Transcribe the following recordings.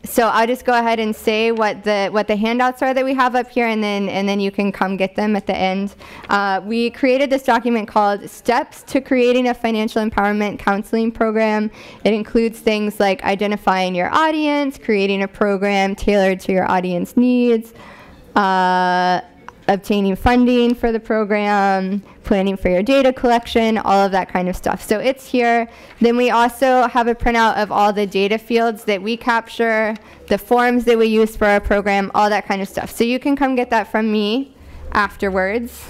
So I'll just go ahead and say what the handouts are that we have up here, and then you can come get them at the end. We created this document called Steps to Creating a Financial Empowerment Counseling Program. It includes things like identifying your audience, creating a program tailored to your audience needs, obtaining funding for the program, planning for your data collection, all of that kind of stuff. So it's here. Then we also have a printout of all the data fields that we capture, the forms that we use for our program, all that kind of stuff. So you can come get that from me afterwards.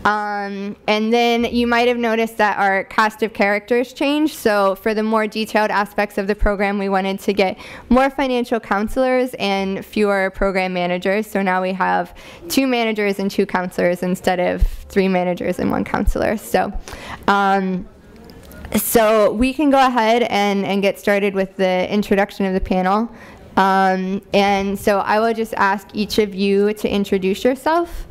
And then you might have noticed that our cast of characters changed. So for the more detailed aspects of the program, we wanted to get more financial counselors and fewer program managers. So now we have 2 managers and 2 counselors instead of 3 managers and 1 counselor. So we can go ahead and get started with the introduction of the panel. And so I will just ask each of you to introduce yourself.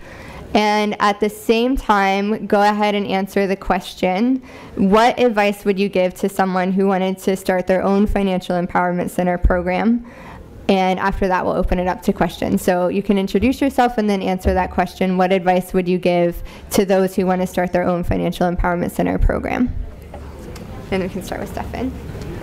And at the same time, go ahead and answer the question, what advice would you give to someone who wanted to start their own Financial Empowerment Center program? And after that, we'll open it up to questions. So you can introduce yourself and then answer that question. What advice would you give to those who want to start their own Financial Empowerment Center program? And we can start with Stefan.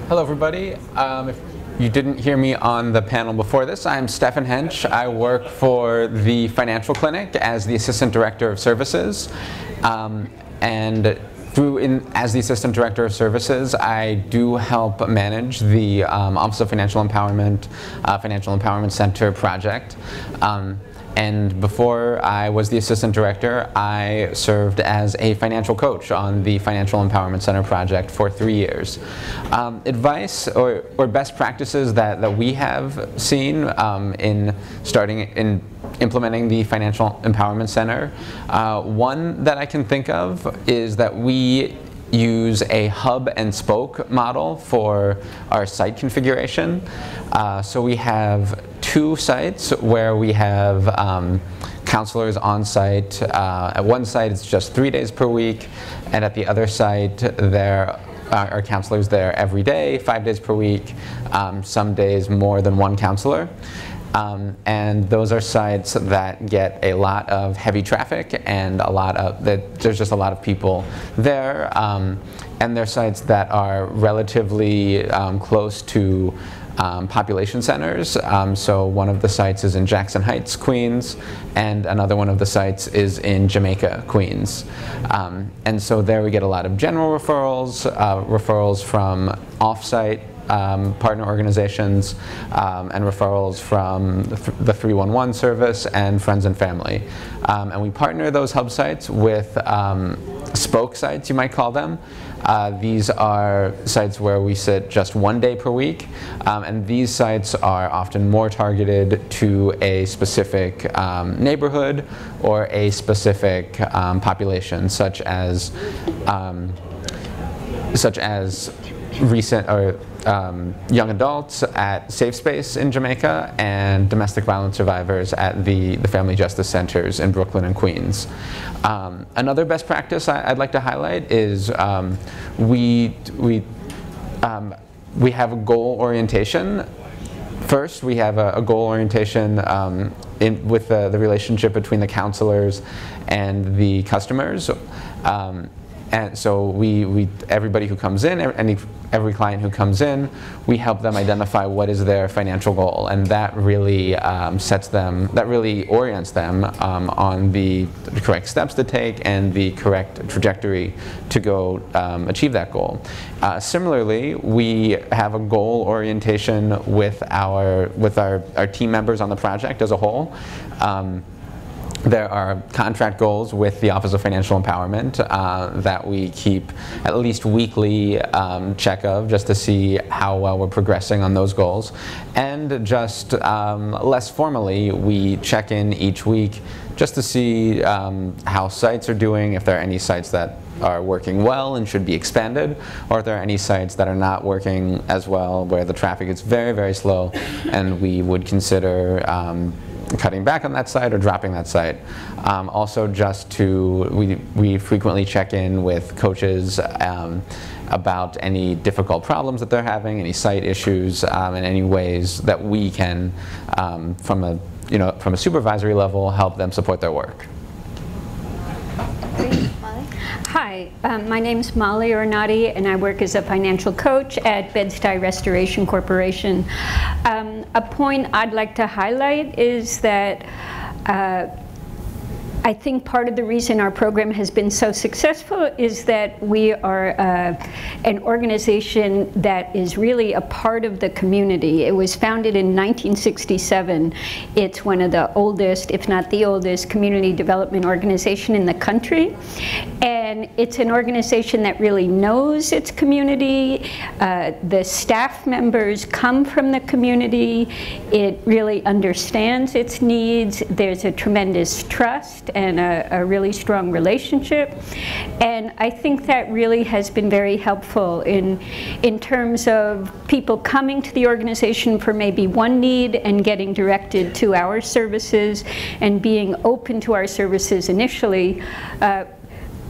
Hello, everybody. If you didn't hear me on the panel before this, I'm Stefan Hench. I work for the Financial Clinic as the Assistant Director of Services. And as the Assistant Director of Services, I do help manage the Office of Financial Empowerment Center project. And before I was the Assistant Director, I served as a financial coach on the Financial Empowerment Center project for 3 years. Advice or best practices that we have seen in implementing the Financial Empowerment Center, one that I can think of is that we use a hub and spoke model for our site configuration. So we have 2 sites where we have counselors on site. At one site it's just 3 days per week, and at the other site there are counselors there every day, 5 days per week, some days more than 1 counselor. And those are sites that get a lot of heavy traffic and there's just a lot of people there. And they're sites that are relatively close to population centers. So one of the sites is in Jackson Heights, Queens, and another one of the sites is in Jamaica, Queens. And so there we get a lot of general referrals, referrals from off-site partner organizations, and referrals from the 311 service and friends and family. And we partner those hub sites with spoke sites, you might call them. These are sites where we sit just 1 day per week, and these sites are often more targeted to a specific neighborhood or a specific population, such as recent or young adults at Safe Space in Jamaica and domestic violence survivors at the Family Justice Centers in Brooklyn and Queens. Another best practice I'd like to highlight is we have a goal orientation. First, we have a goal orientation with the relationship between the counselors and the customers. And so everybody who comes in, every client who comes in, we help them identify what is their financial goal, and that really orients them on the correct steps to take and the correct trajectory to go achieve that goal. Similarly, we have a goal orientation with our team members on the project as a whole. There are contract goals with the Office of Financial Empowerment that we keep at least weekly check of, just to see how well we're progressing on those goals. And just less formally, we check in each week just to see how sites are doing, if there are any sites that are working well and should be expanded, or if there are any sites that are not working as well, where the traffic is very, very slow, and we would consider cutting back on that site or dropping that site. Also, we frequently check in with coaches about any difficult problems that they're having, any site issues, and any ways that we can, from a supervisory level, help them support their work. Hi, my name is Molly Ornati, and I work as a financial coach at Bed-Stuy Restoration Corporation. A point I'd like to highlight is that I think part of the reason our program has been so successful is that we are an organization that is really a part of the community. It was founded in 1967. It's one of the oldest, if not the oldest, community development organization in the country. And it's an organization that really knows its community. The staff members come from the community. It really understands its needs. There's a tremendous trust and a really strong relationship. And I think that really has been very helpful in terms of people coming to the organization for maybe one need and getting directed to our services and being open to our services initially.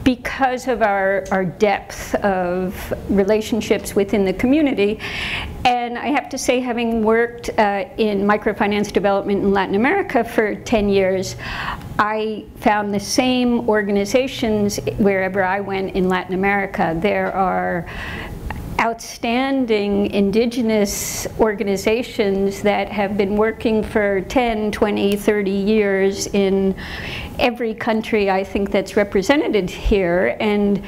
Because of our depth of relationships within the community. And I have to say, having worked in microfinance development in Latin America for 10 years, I found the same organizations wherever I went in Latin America. There are outstanding indigenous organizations that have been working for 10, 20, 30 years in every country I think that's represented here, and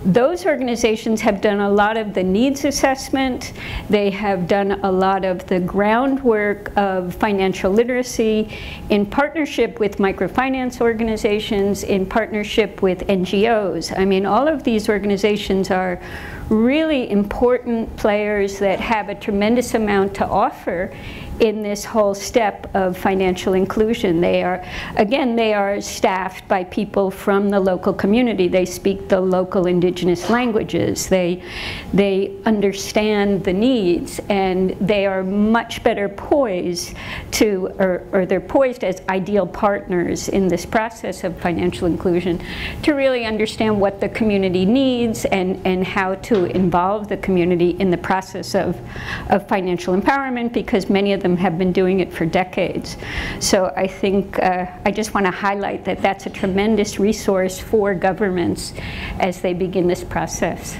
those organizations have done a lot of the needs assessment. They have done a lot of the groundwork of financial literacy in partnership with microfinance organizations, in partnership with NGOs. I mean, all of these organizations are really important players that have a tremendous amount to offer in this whole step of financial inclusion. They are, again, they are staffed by people from the local community. They speak the local indigenous languages. They understand the needs, and they are much better poised to, or they're poised as ideal partners in this process of financial inclusion to really understand what the community needs and how to involve the community in the process of financial empowerment, because many of them have been doing it for decades. So I think I just want to highlight that that's a tremendous resource for governments as they begin this process.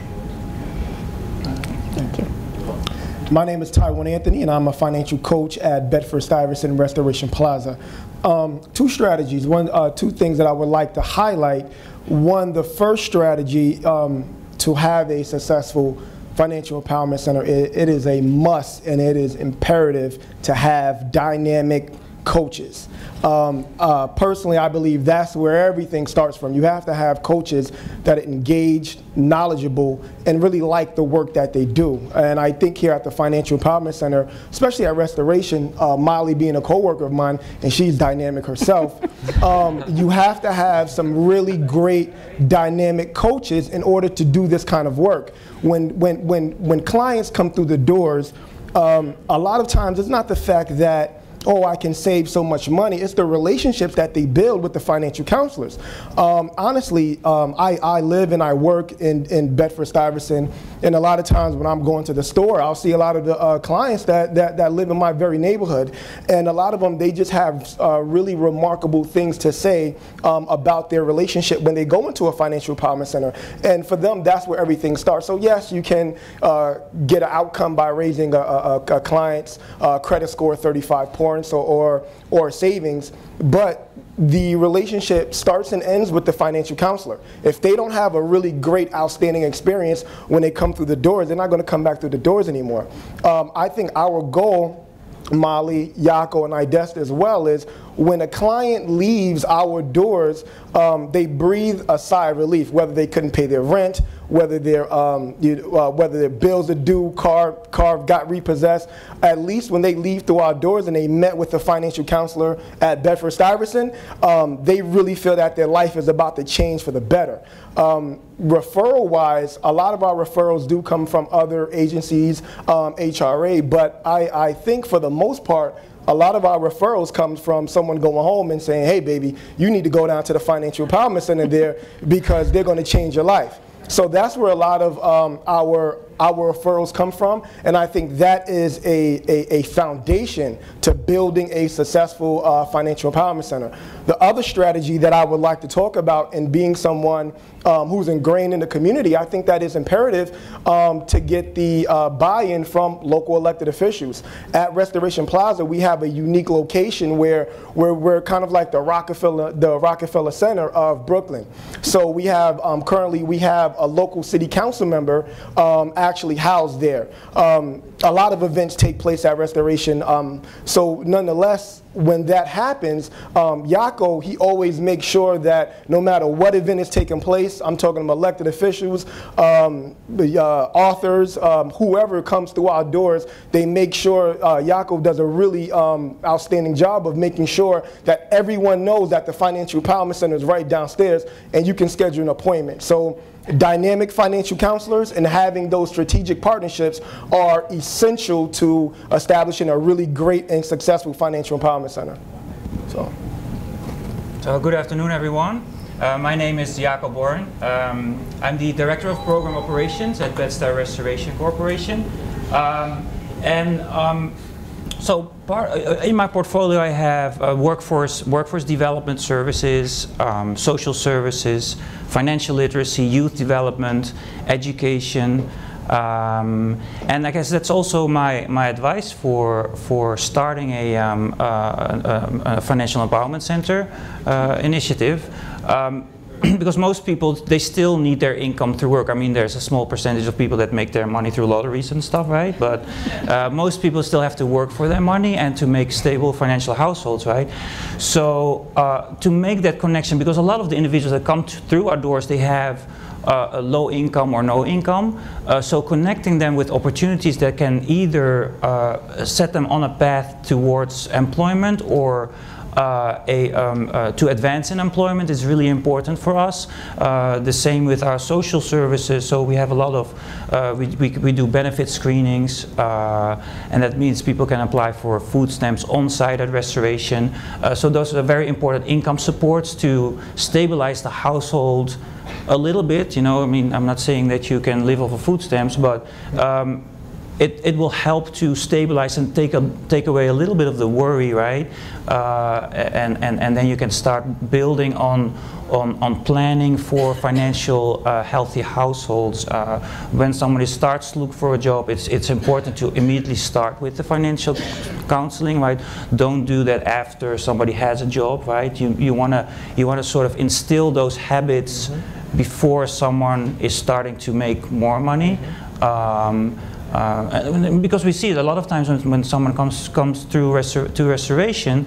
Thank you. My name is Taiwan Anthony, and I'm a financial coach at Bedford-Stuyvesant Restoration Plaza. Two strategies, two things that I would like to highlight. One, the first strategy to have a successful Financial Empowerment Center, it is a must and it is imperative to have dynamic coaches. Personally, I believe that's where everything starts from. You have to have coaches that are engaged, knowledgeable, and really like the work that they do. And I think here at the Financial Empowerment Center, especially at Restoration, Molly being a co-worker of mine, and she's dynamic herself, you have to have some really great dynamic coaches in order to do this kind of work. When clients come through the doors, a lot of times it's not the fact that, oh, I can save so much money. It's the relationships that they build with the financial counselors. Honestly, I live and I work in Bedford-Stuyvesant, and a lot of times when I'm going to the store, I'll see a lot of the clients that live in my very neighborhood, and a lot of them, they just have really remarkable things to say about their relationship when they go into a Financial Empowerment Center. And for them, that's where everything starts. So yes, you can get an outcome by raising a client's credit score 35 points or savings, but the relationship starts and ends with the financial counselor. If they don't have a really great, outstanding experience when they come through the doors, they're not going to come back through the doors anymore. I think our goal, Molly, Yako, and Idesta as well, is when a client leaves our doors, they breathe a sigh of relief, whether they couldn't pay their rent, whether their bills are due, car got repossessed. At least when they leave through our doors and they met with a financial counselor at Bedford-Stuyvesant, they really feel that their life is about to change for the better. Referral-wise, a lot of our referrals do come from other agencies, HRA, but I think for the most part, a lot of our referrals comes from someone going home and saying, hey baby, you need to go down to the Financial Empowerment Center there because they're going to change your life. So that's where a lot of our referrals come from, and I think that is a foundation to building a successful financial empowerment center. The other strategy that I would like to talk about in being someone who's ingrained in the community, I think that is imperative to get the buy-in from local elected officials. At Restoration Plaza, we have a unique location where we're kind of like the Rockefeller Center of Brooklyn. So we have currently we have a local city council member actually housed there. A lot of events take place at Restoration, so nonetheless, when that happens, Yako, he always makes sure that no matter what event is taking place, I'm talking about elected officials, the authors, whoever comes through our doors, they make sure Yako does a really outstanding job of making sure that everyone knows that the Financial Empowerment Center is right downstairs and you can schedule an appointment. So dynamic financial counselors and having those strategic partnerships are essential to establishing a really great and successful financial empowerment center. So good afternoon, everyone. My name is Jacob Born. I'm the Director of Program Operations at Bed-Stuy Restoration Corporation. So in my portfolio I have workforce development services, social services, financial literacy, youth development, education, and I guess that's also my advice for starting a financial empowerment center initiative. Because most people, they still need their income through work. I mean, there's a small percentage of people that make their money through lotteries and stuff, right? But most people still have to work for their money and to make stable financial households, right? So to make that connection, because a lot of the individuals that come through our doors, they have a low income or no income. So connecting them with opportunities that can either set them on a path towards employment or to advance in employment is really important for us. The same with our social services. So we have a lot of, we do benefit screenings, and that means people can apply for food stamps on site at Restoration. So those are very important income supports to stabilize the household a little bit. You know, I mean, I'm not saying that you can live off of food stamps, but it will help to stabilize and take away a little bit of the worry, right? And then you can start building on planning for financial healthy households. When somebody starts to look for a job, it's important to immediately start with the financial counseling, right? Don't do that after somebody has a job, right? You wanna sort of instill those habits before someone is starting to make more money. Because we see it a lot of times when someone comes through to Restoration,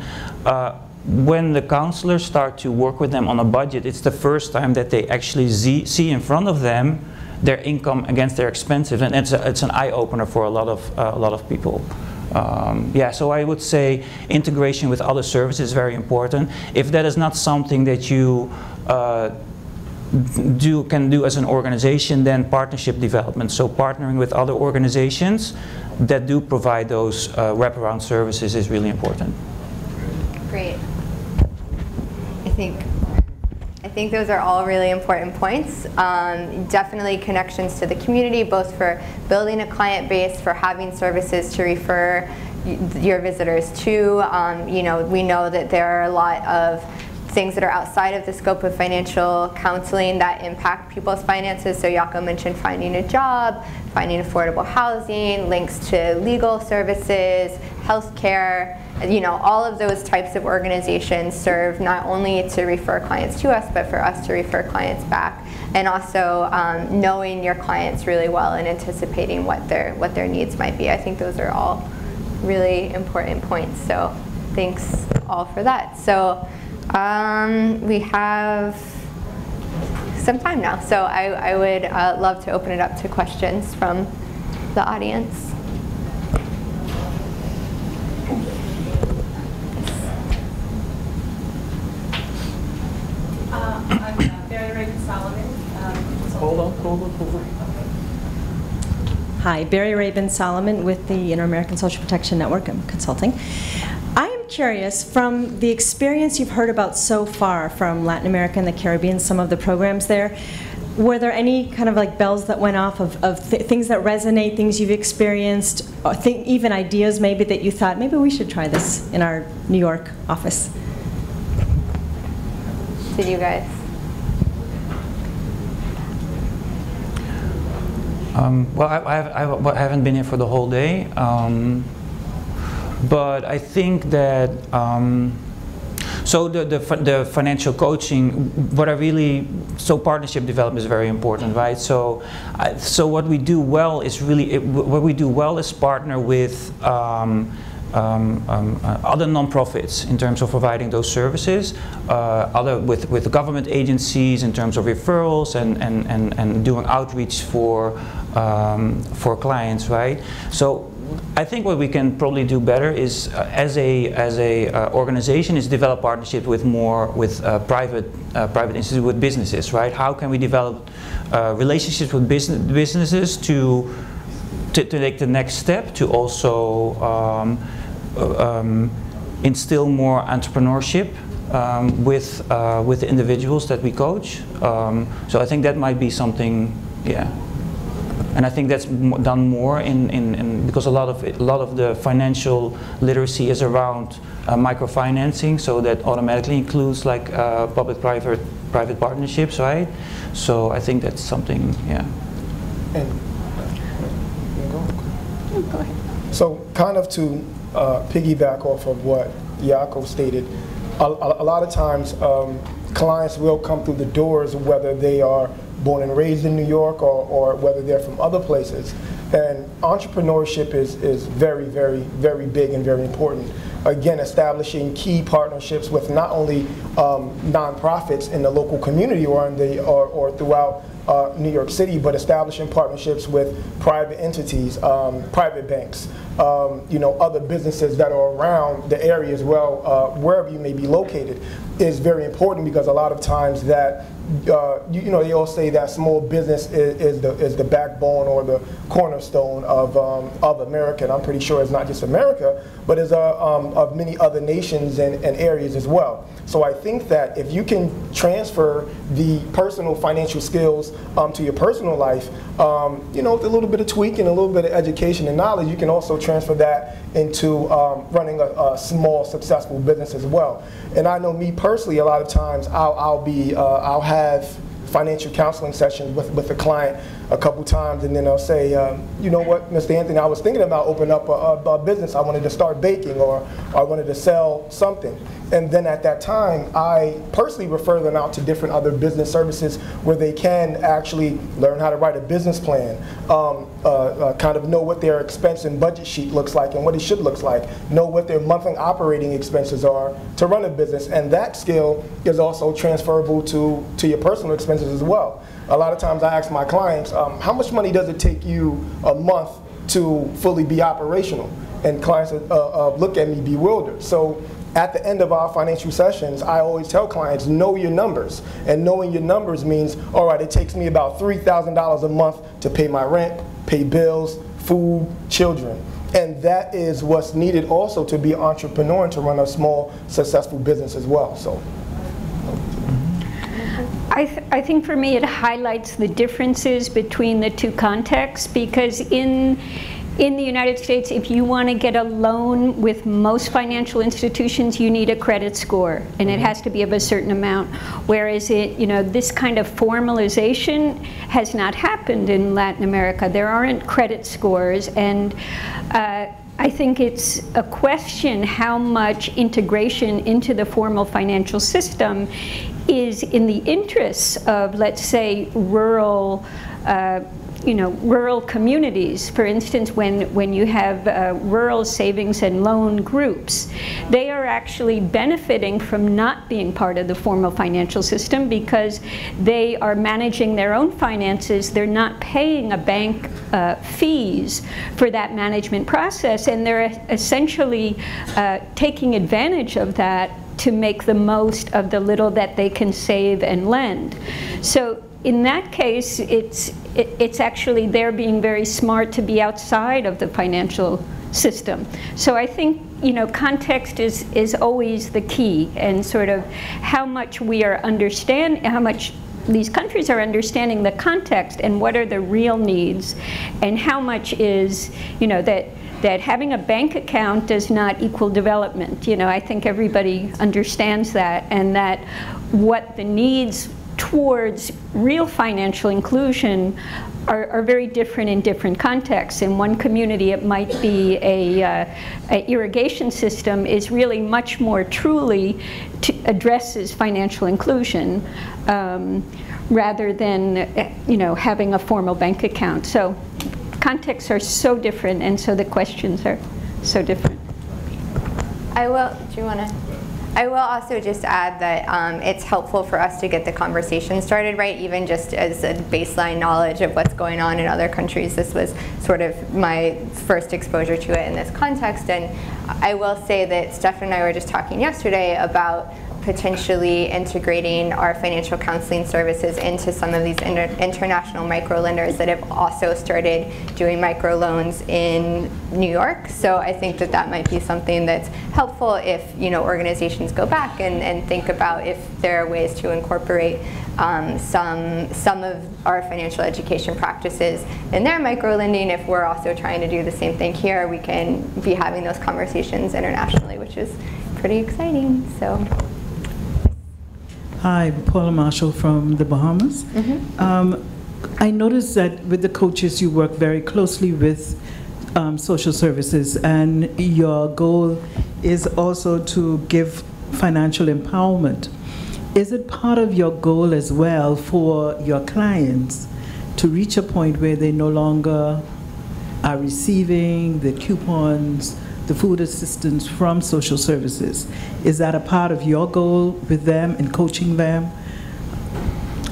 when the counselors start to work with them on a budget, it's the first time that they actually see in front of them their income against their expenses, and it's an eye-opener for a lot of people. Yeah, so I would say integration with other services is very important. If that is not something that you can do as an organization, then partnership development. So partnering with other organizations that do provide those wraparound services is really important. Great. I think those are all really important points. Definitely connections to the community, both for building a client base, for having services to refer your visitors to. You know, we know that there are a lot of things that are outside of the scope of financial counseling that impact people's finances. So Jaco mentioned finding a job, finding affordable housing, links to legal services, healthcare. You know, all of those types of organizations serve not only to refer clients to us, but for us to refer clients back, and also knowing your clients really well and anticipating what their needs might be. I think those are all really important points. So thanks all for that. So we have some time now, so I would love to open it up to questions from the audience. I'm Barry Reagan Solomon. Hold on. Hi, Barry Rabin Solomon with the Inter-American Social Protection Network. I'm consulting. I am curious, from the experience you've heard about so far from Latin America and the Caribbean, some of the programs there, were there any kind of like bells that went off of things that resonate, things you've experienced, or even ideas maybe that you thought, maybe we should try this in our New York office? Did you guys? Well, I haven't been here for the whole day, but I think that so the financial coaching, partnership development is very important, right? So what we do well is partner with other nonprofits in terms of providing those services, with government agencies in terms of referrals and doing outreach for clients, right? So I think what we can probably do better is, as a organization, is develop partnerships with private institutes, with businesses, right? How can we develop relationships with businesses to take the next step to also instill more entrepreneurship with the individuals that we coach. So I think that might be something, yeah. And I think that's done more because a lot of the financial literacy is around microfinancing, so that automatically includes like public-private partnerships, right? So I think that's something, yeah. And, Go ahead. so kind of to piggyback off of what Jaco stated, a lot of times clients will come through the doors whether they are born and raised in New York or whether they're from other places. And entrepreneurship is very, very, very big and very important. Again, establishing key partnerships with not only nonprofits in the local community or throughout New York City, but establishing partnerships with private entities, private banks, other businesses that are around the area as well, wherever you may be located, is very important, because a lot of times that they all say that small business is the backbone or the cornerstone of America, and I'm pretty sure it's not just America, but is of many other nations and areas as well. So I think that if you can transfer the personal financial skills to your personal life, with a little bit of tweak and a little bit of education and knowledge, you can also transfer that into running a small successful business as well. And I know me personally, a lot of times I'll have financial counseling sessions with a client a couple times, and then I'll say, you know what, Mr. Anthony, I was thinking about opening up a business. I wanted to start baking, or I wanted to sell something. And then at that time, I personally refer them out to different other business services where they can actually learn how to write a business plan, kind of know what their expense and budget sheet looks like and what it should look like, know what their monthly operating expenses are to run a business. And that skill is also transferable to your personal expenses as well. A lot of times I ask my clients, how much money does it take you a month to fully be operational? And clients look at me bewildered. So at the end of our financial sessions, I always tell clients, know your numbers. And knowing your numbers means, all right, it takes me about $3,000 a month to pay my rent, pay bills, food, children. And that is what's needed also to be an entrepreneur and to run a small, successful business as well. So. I think for me it highlights the differences between the two contexts, because in the United States, if you want to get a loan with most financial institutions, you need a credit score, and it has to be of a certain amount. Whereas this kind of formalization has not happened in Latin America. There aren't credit scores, and I think it's a question how much integration into the formal financial system is in the interests of, let's say, rural communities. For instance, when you have rural savings and loan groups, they are actually benefiting from not being part of the formal financial system because they are managing their own finances. They're not paying a bank fees for that management process, and they're essentially taking advantage of that to make the most of the little that they can save and lend. So in that case, it's actually they're being very smart to be outside of the financial system. So I think, you know, context is always the key, and sort of how much we are how much these countries are understanding the context and what are the real needs, and how much is, you know, that having a bank account does not equal development. You know, I think everybody understands that, and that what the needs towards real financial inclusion are very different in different contexts. In one community, it might be a irrigation system is really much more truly addresses financial inclusion rather than, you know, having a formal bank account. So contexts are so different, and so the questions are so different. I will also just add that it's helpful for us to get the conversation started, right? Even just as a baseline knowledge of what's going on in other countries. This was sort of my first exposure to it in this context. And I will say that Steph and I were just talking yesterday about potentially integrating our financial counseling services into some of these international microlenders that have also started doing microloans in New York. So I think that that might be something that's helpful if, you know, organizations go back and think about if there are ways to incorporate some of our financial education practices in their microlending. If we're also trying to do the same thing here, we can be having those conversations internationally, which is pretty exciting. So. Hi, Paula Marshall from the Bahamas. I noticed that with the coaches you work very closely with social services, and your goal is also to give financial empowerment. Is it part of your goal as well for your clients to reach a point where they no longer are receiving the coupons, the food assistance from social services? Is that a part of your goal with them and coaching them?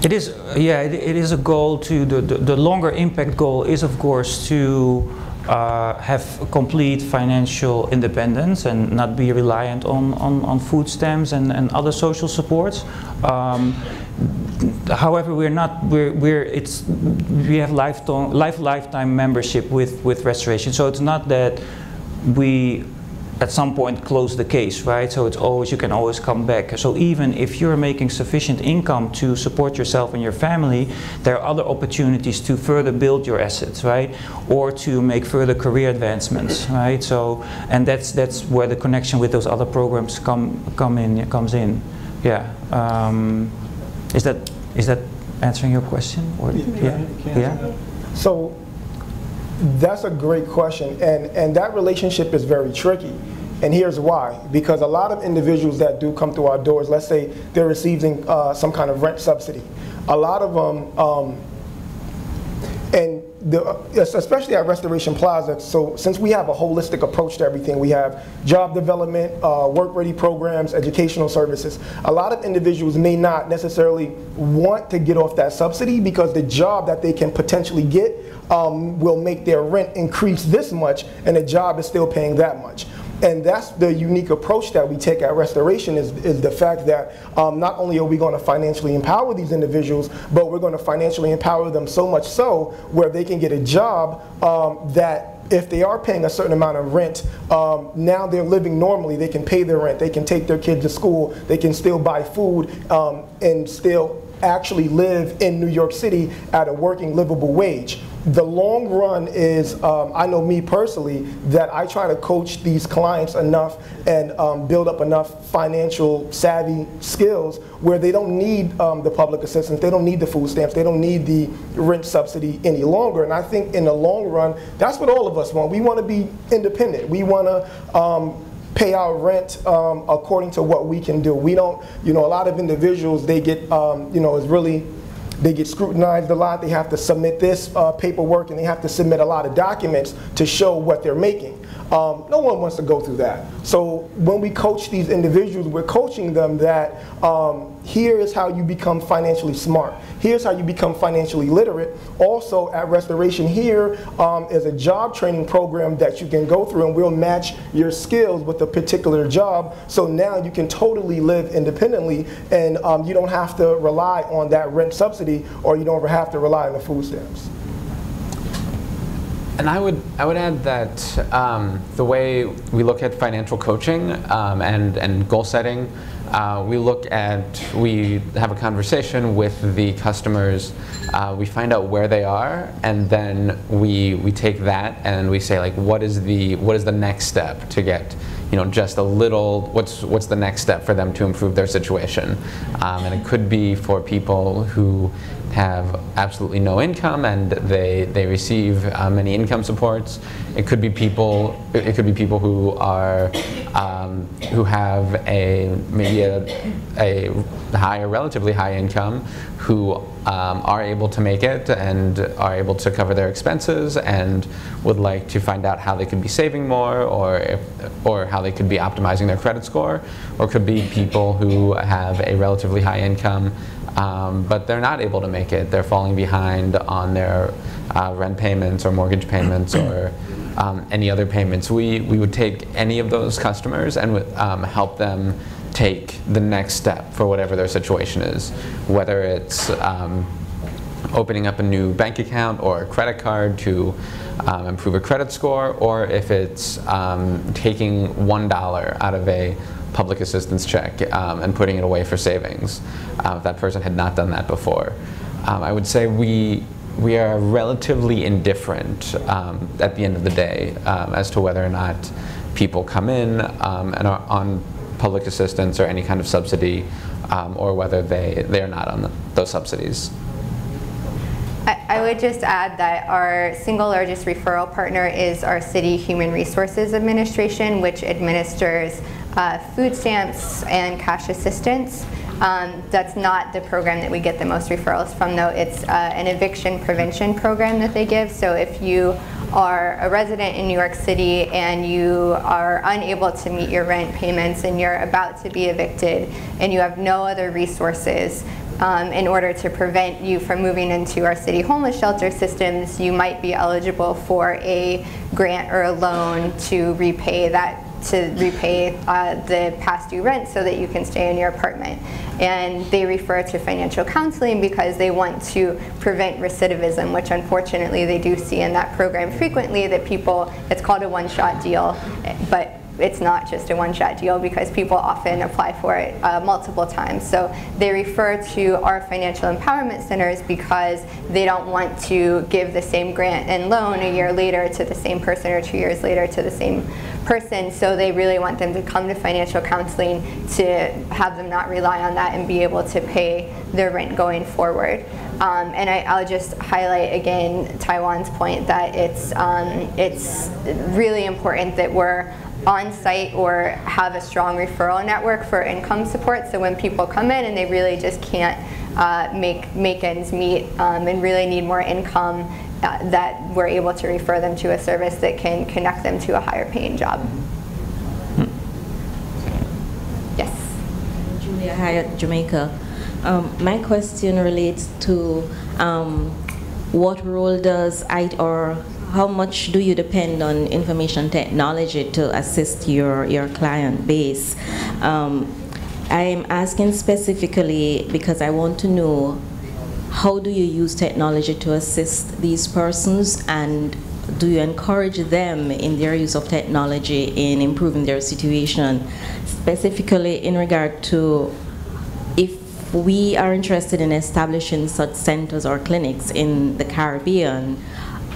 It is, yeah, it is a goal to, the longer impact goal is of course to have complete financial independence and not be reliant on food stamps and other social supports. However, we have lifetime membership with Restoration, so it's not that we at some point close the case, right? So it's always, you can always come back. So even if you're making sufficient income to support yourself and your family, there are other opportunities to further build your assets, right? Or to make further career advancements, right? So, and that's where the connection with those other programs comes in. Yeah. Is that answering your question? Or, yeah. So that's a great question, and that relationship is very tricky. And here's why. Because a lot of individuals that do come through our doors, let's say they're receiving some kind of rent subsidy. A lot of them, especially at Restoration Plaza, so since we have a holistic approach to everything, we have job development, work-ready programs, educational services. A lot of individuals may not necessarily want to get off that subsidy because the job that they can potentially get will make their rent increase this much, and the job is still paying that much. And that's the unique approach that we take at Restoration, is the fact that not only are we going to financially empower these individuals, but we're going to financially empower them so much so where they can get a job that if they are paying a certain amount of rent, now they're living normally. They can pay their rent, they can take their kids to school, they can still buy food and still actually live in New York City at a working, livable wage. The long run is, I know me personally, that I try to coach these clients enough and build up enough financial savvy skills where they don't need the public assistance, they don't need the food stamps, they don't need the rent subsidy any longer. And I think in the long run, that's what all of us want. We want to be independent. We want to pay our rent according to what we can do. We don't, you know, a lot of individuals, they get, you know, they get scrutinized a lot. They have to submit this paperwork, and they have to submit a lot of documents to show what they're making. No one wants to go through that. So when we coach these individuals, we're coaching them that here is how you become financially smart. Here's how you become financially literate. Also at Restoration here is a job training program that you can go through, and we'll match your skills with a particular job. So now you can totally live independently, and you don't have to rely on that rent subsidy, or you don't have to rely on the food stamps. And I would add that the way we look at financial coaching and goal setting, we have a conversation with the customers, we find out where they are, and then we take that and we say, like, what is the next step to get, just a little, what's the next step for them to improve their situation? And it could be for people who have absolutely no income and they receive many income supports. It could be people who are who have maybe a higher, relatively high income, who are able to make it and are able to cover their expenses and would like to find out how they could be saving more, or how they could be optimizing their credit score. Or could be people who have a relatively high income, but they're not able to make it. They're falling behind on their rent payments or mortgage payments or any other payments. We would take any of those customers and help them take the next step for whatever their situation is, whether it's opening up a new bank account or a credit card to improve a credit score, or if it's taking $1 out of a public assistance check and putting it away for savings, if that person had not done that before. I would say we are relatively indifferent at the end of the day as to whether or not people come in and are on public assistance or any kind of subsidy, or whether they are not on those subsidies. I would just add that our single largest referral partner is our City Human Resources Administration, which administers food stamps and cash assistance. That's not the program that we get the most referrals from, though. It's an eviction prevention program that they give. So if you are a resident in New York City and you are unable to meet your rent payments and you're about to be evicted and you have no other resources, in order to prevent you from moving into our city homeless shelter systems, you might be eligible for a grant or a loan to repay the past due rent so that you can stay in your apartment. And they refer to financial counseling because they want to prevent recidivism, which unfortunately they do see in that program frequently, that people, it's called a one-shot deal, but it's not just a one-shot deal because people often apply for it multiple times. So they refer to our financial empowerment centers because they don't want to give the same grant and loan a year later to the same person or 2 years later to the same person. So they really want them to come to financial counseling to have them not rely on that and be able to pay their rent going forward. And I'll just highlight again Taiwan's point that it's really important that we're on site or have a strong referral network for income support, so when people come in and they really just can't make ends meet and really need more income, that we're able to refer them to a service that can connect them to a higher paying job. Yes? Julia Hyatt, Jamaica. My question relates to what role does how much do you depend on information technology to assist your client base? I'm asking specifically because I want to know, how do you use technology to assist these persons, and do you encourage them in their use of technology in improving their situation? Specifically in regard to if we are interested in establishing such centers or clinics in the Caribbean,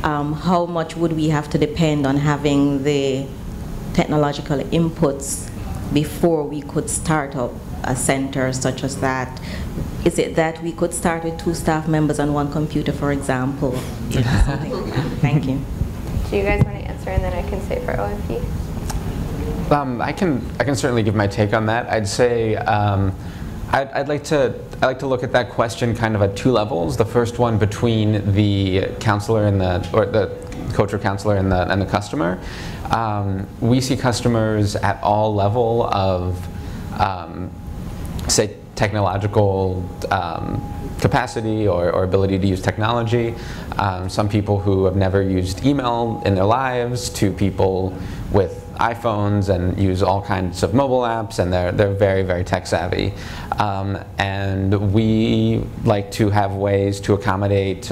how much would we have to depend on having the technological inputs before we could start up a center such as that? Is it that we could start with 2 staff members and 1 computer, for example? Thank you. Do you guys want to answer, and then I can say for OMP? I can certainly give my take on that. I'd say I'd like to look at that question kind of at 2 levels. The first one between the counselor and the coach or counselor and the customer. We see customers at all level of, say, technological capacity or ability to use technology. Some people who have never used email in their lives, to people with iPhones and use all kinds of mobile apps, and they're very, very tech savvy. And we like to have ways to accommodate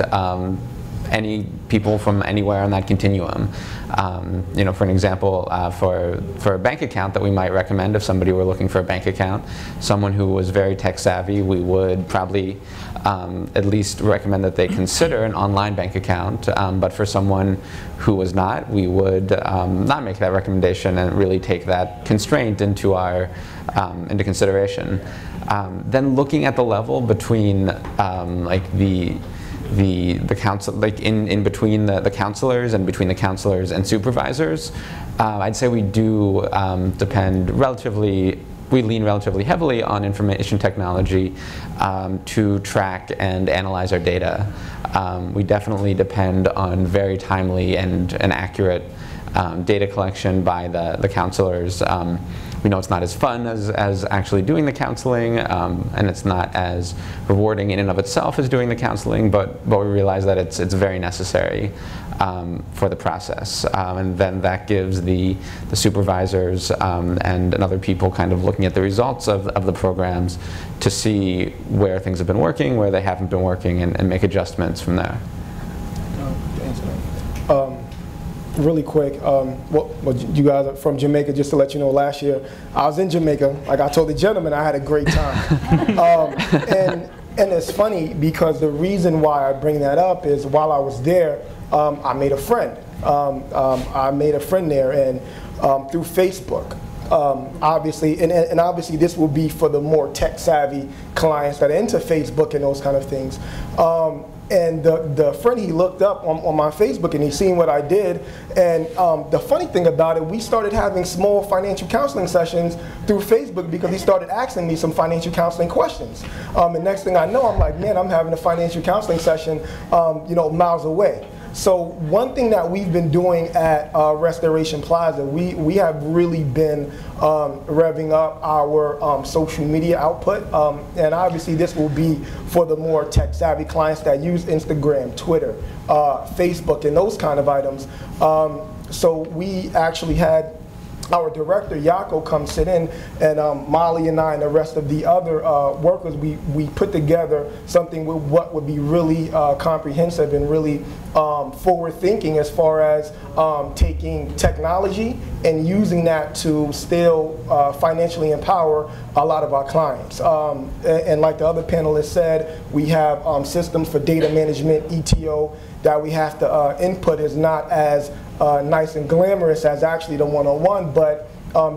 any people from anywhere on that continuum. You know, for an example, for a bank account that we might recommend if somebody were looking for a bank account, someone who was very tech savvy, we would probably at least recommend that they consider an online bank account. But for someone who was not, we would not make that recommendation and really take that constraint into our into consideration. Then looking at the level between like the council, like in between the counselors and between the counselors and supervisors, I'd say we do we lean relatively heavily on information technology to track and analyze our data. We definitely depend on very timely and accurate data collection by the counselors. We know it's not as fun as actually doing the counseling, and it's not as rewarding in and of itself as doing the counseling, but we realize that it's very necessary for the process. And then that gives the supervisors and other people kind of looking at the results of the programs to see where things have been working, where they haven't been working, and make adjustments from there. Thanks, man. Really quick, well, you guys are from Jamaica, just to let you know, last year I was in Jamaica. Like I told the gentleman, I had a great time. And it's funny because the reason why I bring that up is while I was there, I made a friend. I made a friend there, and through Facebook. Obviously, and obviously this will be for the more tech savvy clients that are into Facebook and those kind of things. And the friend, he looked up on my Facebook and he seen what I did. And the funny thing about it, we started having small financial counseling sessions through Facebook because he started asking me some financial counseling questions. And next thing I know, I'm like, man, I'm having a financial counseling session, you know, miles away. So one thing that we've been doing at Restoration Plaza, we have really been revving up our social media output. And obviously this will be for the more tech savvy clients that use Instagram, Twitter, Facebook, and those kind of items. So we actually had our director, Yako, come sit in, and Molly and I and the rest of the other workers, we put together something with what would be really comprehensive and really forward-thinking as far as taking technology and using that to still financially empower a lot of our clients. And like the other panelists said, we have systems for data management, ETO, that we have to input is not as nice and glamorous as actually the one-on-one, but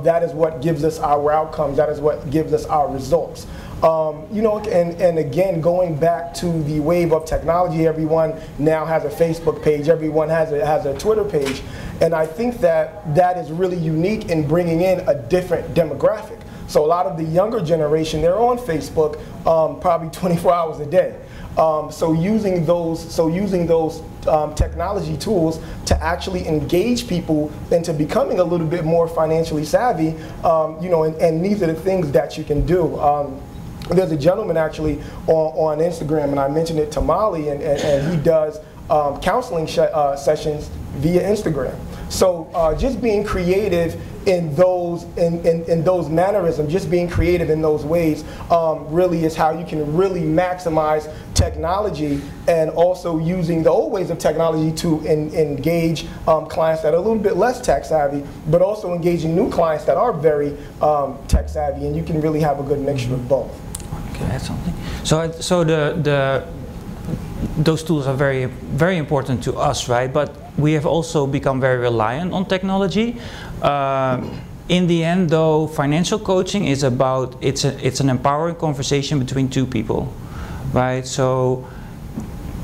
that is what gives us our outcomes. That is what gives us our results. You know, and again, going back to the wave of technology, everyone now has a Facebook page, everyone has a Twitter page, and I think that is really unique in bringing in a different demographic. So a lot of the younger generation, they're on Facebook probably 24 hours a day. So using those technology tools to actually engage people into becoming a little bit more financially savvy, you know, and these are the things that you can do. There's a gentleman actually on Instagram, and I mentioned it to Molly, and he does counseling sessions via Instagram. So just being creative in those mannerisms, just being creative in those ways, really is how you can really maximize technology, and also using the old ways of technology to engage clients that are a little bit less tech savvy, but also engaging new clients that are very tech savvy, and you can really have a good mixture of both. Can I add something? So those tools are very, very important to us, right? But we have also become very reliant on technology. In the end, though, financial coaching is about, it's an empowering conversation between two people, right? So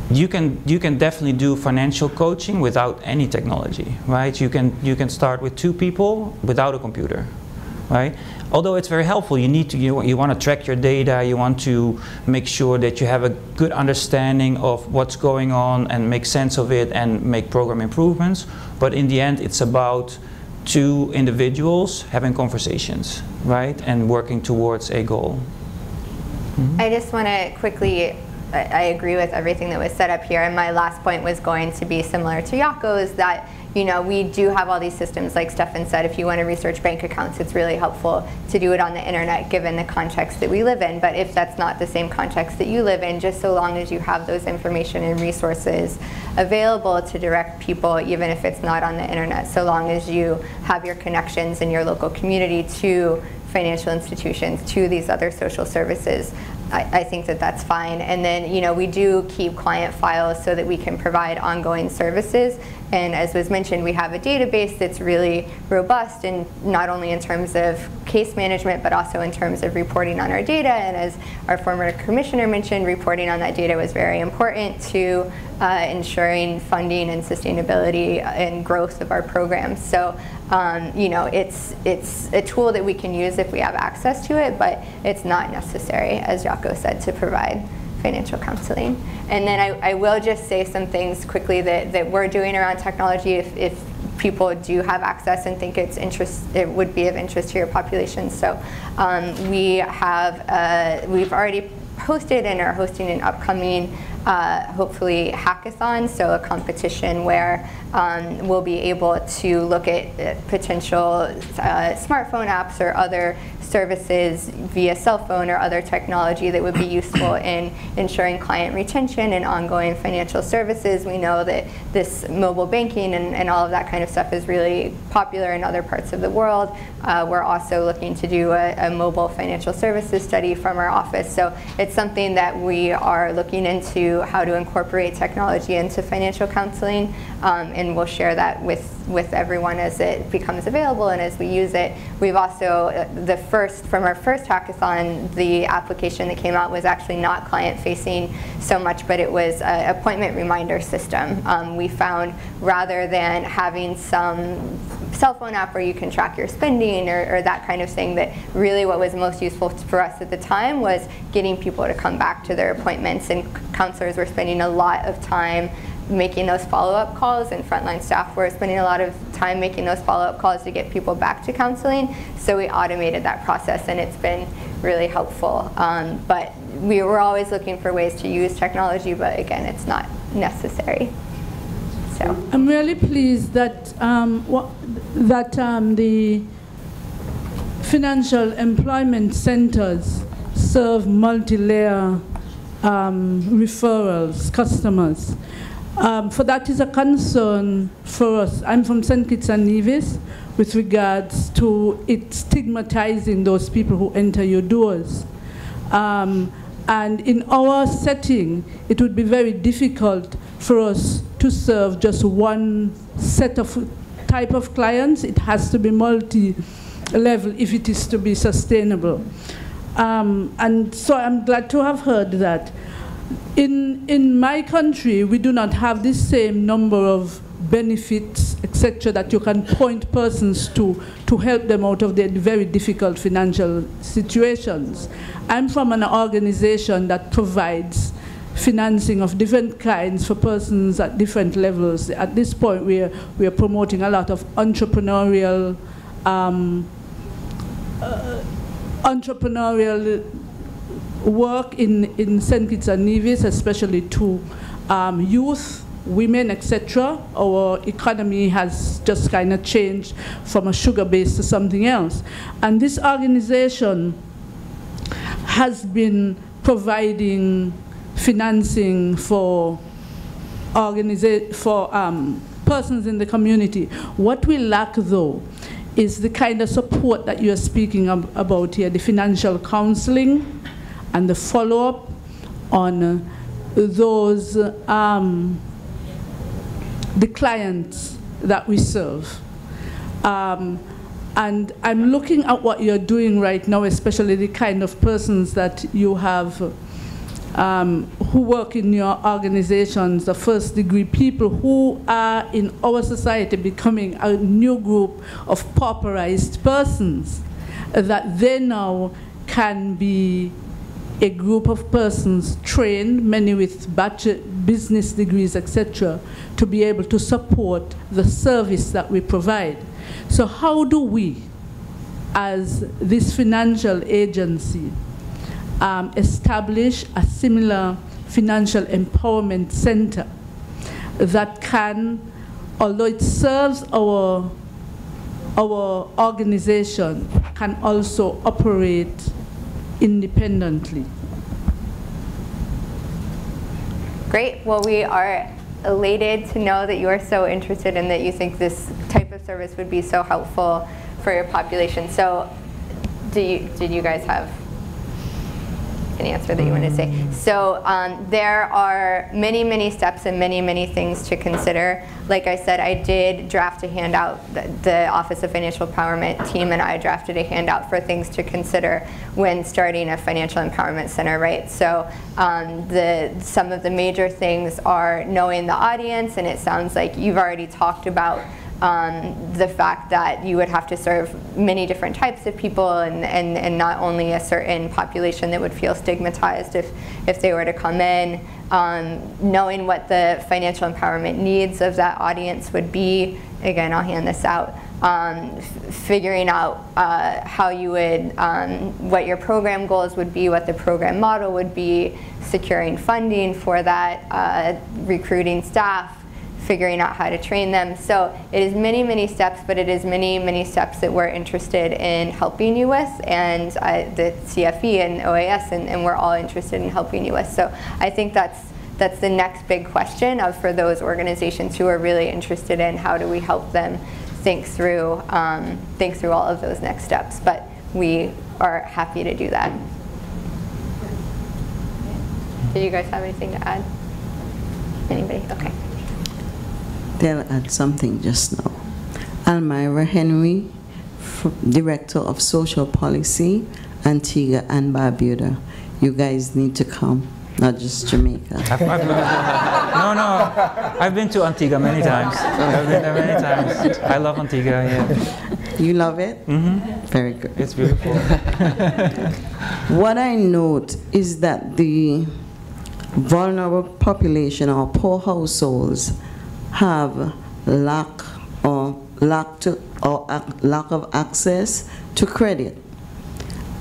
you can definitely do financial coaching without any technology, right? You can start with two people without a computer, right? Although it's very helpful, you want to track your data, you want to make sure that you have a good understanding of what's going on and make sense of it and make program improvements. But in the end, it's about two individuals having conversations, right? And working towards a goal. Mm-hmm. I just want to quickly, I agree with everything that was said up here, and my last point was going to be similar to Jaco's, that we do have all these systems, like Stefan said. If you want to research bank accounts, it's really helpful to do it on the internet given the context that we live in. But if that's not the same context that you live in, just so long as you have those information and resources available to direct people, even if it's not on the internet, so long as you have your connections in your local community to financial institutions, to these other social services, I think that that's fine. And then, we do keep client files so that we can provide ongoing services. And as was mentioned, we have a database that's really robust, and not only in terms of case management, but also in terms of reporting on our data. And as our former commissioner mentioned, reporting on that data was very important to ensuring funding and sustainability and growth of our programs. So, it's a tool that we can use if we have access to it, but it's not necessary, as Jaco said, to provide financial counseling. And then I will just say some things quickly that we're doing around technology if people do have access and think it would be of interest to your population. So we've already hosted and are hosting an upcoming hopefully hackathon, so a competition where we'll be able to look at potential smartphone apps or other services via cell phone or other technology that would be useful in ensuring client retention and ongoing financial services. We know that this mobile banking and all of that kind of stuff is really popular in other parts of the world. We're also looking to do a mobile financial services study from our office. So it's something that we are looking into, how to incorporate technology into financial counseling, and we'll share that with everyone as it becomes available and as we use it. We've also, from our first hackathon, the application that came out was actually not client-facing so much, but it was an appointment reminder system. We found rather than having some cell phone app where you can track your spending or that kind of thing, that really what was most useful for us at the time was getting people to come back to their appointments, and counselors were spending a lot of time making those follow-up calls, and frontline staff were spending a lot of time making those follow-up calls to get people back to counseling. So we automated that process, and it's been really helpful. But we were always looking for ways to use technology, but again, it's not necessary. So I'm really pleased that the financial employment centers serve multi-layer referrals, customers. For that is a concern for us. I'm from St. Kitts and Nevis with regards to it stigmatizing those people who enter your doors. And in our setting, it would be very difficult for us to serve just one set of type of clients. It has to be multi-level if it is to be sustainable. And so I'm glad to have heard that. In my country, we do not have the same number of benefits, etc., that you can point persons to help them out of their very difficult financial situations. I'm from an organization that provides financing of different kinds for persons at different levels. At this point, we are promoting a lot of entrepreneurial work in St. Kitts and Nevis, especially to youth, women, etc. Our economy has just kind of changed from a sugar base to something else. And this organization has been providing financing for persons in the community. What we lack, though, is the kind of support that you're speaking about here, the financial counseling and the follow-up on those, the clients that we serve. And I'm looking at what you're doing right now, especially the kind of persons that you have who work in your organizations, the first degree people who are in our society becoming a new group of pauperized persons. that they now can be a group of persons trained, many with business degrees, etc., to be able to support the service that we provide. So how do we, as this financial agency, establish a similar financial empowerment center that can, although it serves our organization, can also operate independently? Great. Well, we are elated to know that you are so interested and that you think this type of service would be so helpful for your population. So did you guys have an answer that you want to say? So there are many, many steps and many, many things to consider. Like I said, I did draft a handout. The Office of Financial Empowerment team and I drafted a handout for things to consider when starting a financial empowerment center, right? So some of the major things are knowing the audience, and it sounds like you've already talked about the fact that you would have to serve many different types of people and not only a certain population that would feel stigmatized if they were to come in. Knowing what the financial empowerment needs of that audience would be. Again, I'll hand this out. Figuring out how you would, what your program goals would be, what the program model would be, securing funding for that, recruiting staff, figuring out how to train them. So it is many, many steps, but it is many, many steps that we're interested in helping you with, and the CFE and OAS, and we're all interested in helping you with. So I think that's the next big question for those organizations who are really interested in how do we help them think through all of those next steps. But we are happy to do that. Do you guys have anything to add? Anybody? Okay. They'll add something just now. Almira Henry, Director of Social Policy, Antigua and Barbuda. You guys need to come, not just Jamaica. I've been to Antigua many times. I've been there many times. I love Antigua, yeah. You love it? Mm-hmm. Very good. It's beautiful. What I note is that the vulnerable population or poor households have lack of access to credit,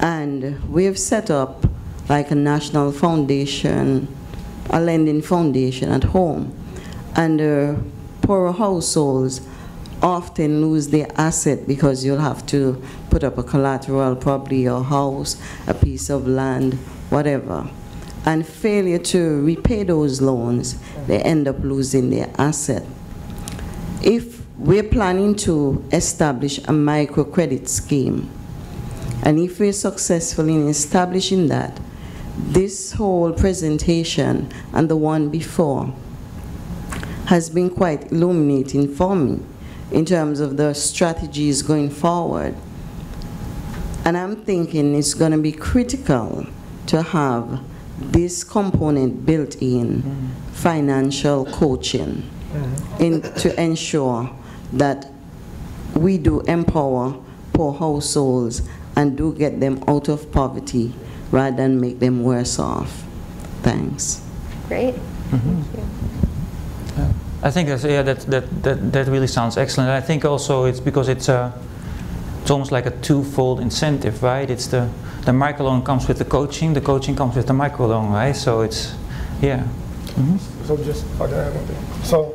and we have set up like a national foundation, a lending foundation at home, and poorer households often lose their asset because you'll have to put up a collateral, probably your house, a piece of land, whatever. And failure to repay those loans, they end up losing their asset. If we're planning to establish a microcredit scheme, and if we're successful in establishing that, this whole presentation and the one before has been quite illuminating for me in terms of the strategies going forward. And I'm thinking it's going to be critical to have this component built in, financial coaching, to ensure that we do empower poor households and do get them out of poverty rather than make them worse off. Thanks. Great. Mm-hmm. Thank you. I think that really sounds excellent. I think also it's because it's almost like a twofold incentive, right? It's the microloan comes with the coaching comes with the microloan, right? So it's, yeah. Mm-hmm. So just, so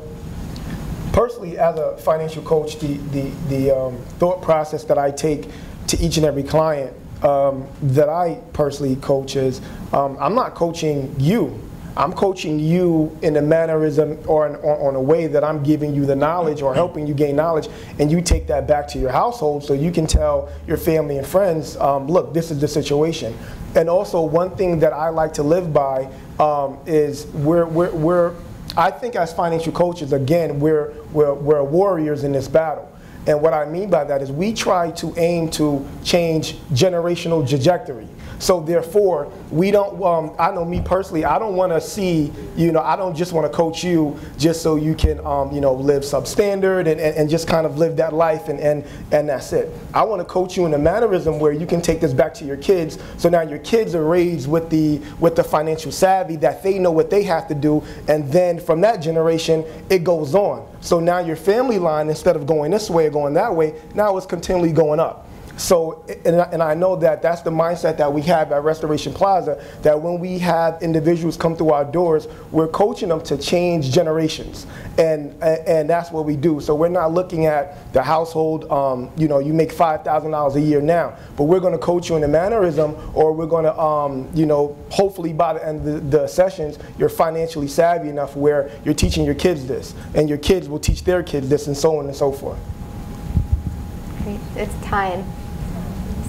personally as a financial coach, the thought process that I take to each and every client that I personally coach is, I'm not coaching you. I'm coaching you in a mannerism or on a way that I'm giving you the knowledge or helping you gain knowledge, and you take that back to your household so you can tell your family and friends, look, this is the situation. And also one thing that I like to live by is I think as financial coaches, again, we're warriors in this battle. And what I mean by that is we try to aim to change generational trajectory. So therefore, we don't, I know me personally, I don't want to see, I don't just want to coach you just so you can, live substandard and just kind of live that life and that's it. I want to coach you in a mannerism where you can take this back to your kids, so now your kids are raised with the financial savvy that they know what they have to do, and then from that generation, it goes on. So now your family line, instead of going this way or going that way, now it's continually going up. So, and I know that that's the mindset that we have at Restoration Plaza, that when we have individuals come through our doors, we're coaching them to change generations. And that's what we do. So we're not looking at the household, you make $5,000 a year now, but we're going to coach you in a mannerism, or we're going to, hopefully by the end of the sessions, you're financially savvy enough where you're teaching your kids this, and your kids will teach their kids this, and so on and so forth. Great. It's time.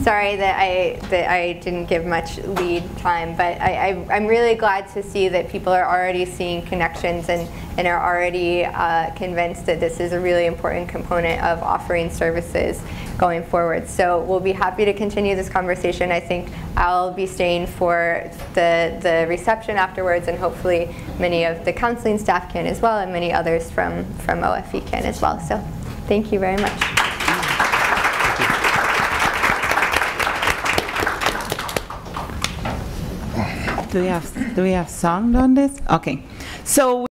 Sorry that I didn't give much lead time, but I'm really glad to see that people are already seeing connections and are already convinced that this is a really important component of offering services going forward. So we'll be happy to continue this conversation. I think I'll be staying for the reception afterwards, and hopefully many of the counseling staff can as well, and many others from OFE can as well. So thank you very much. Do we have sound on this? Okay. So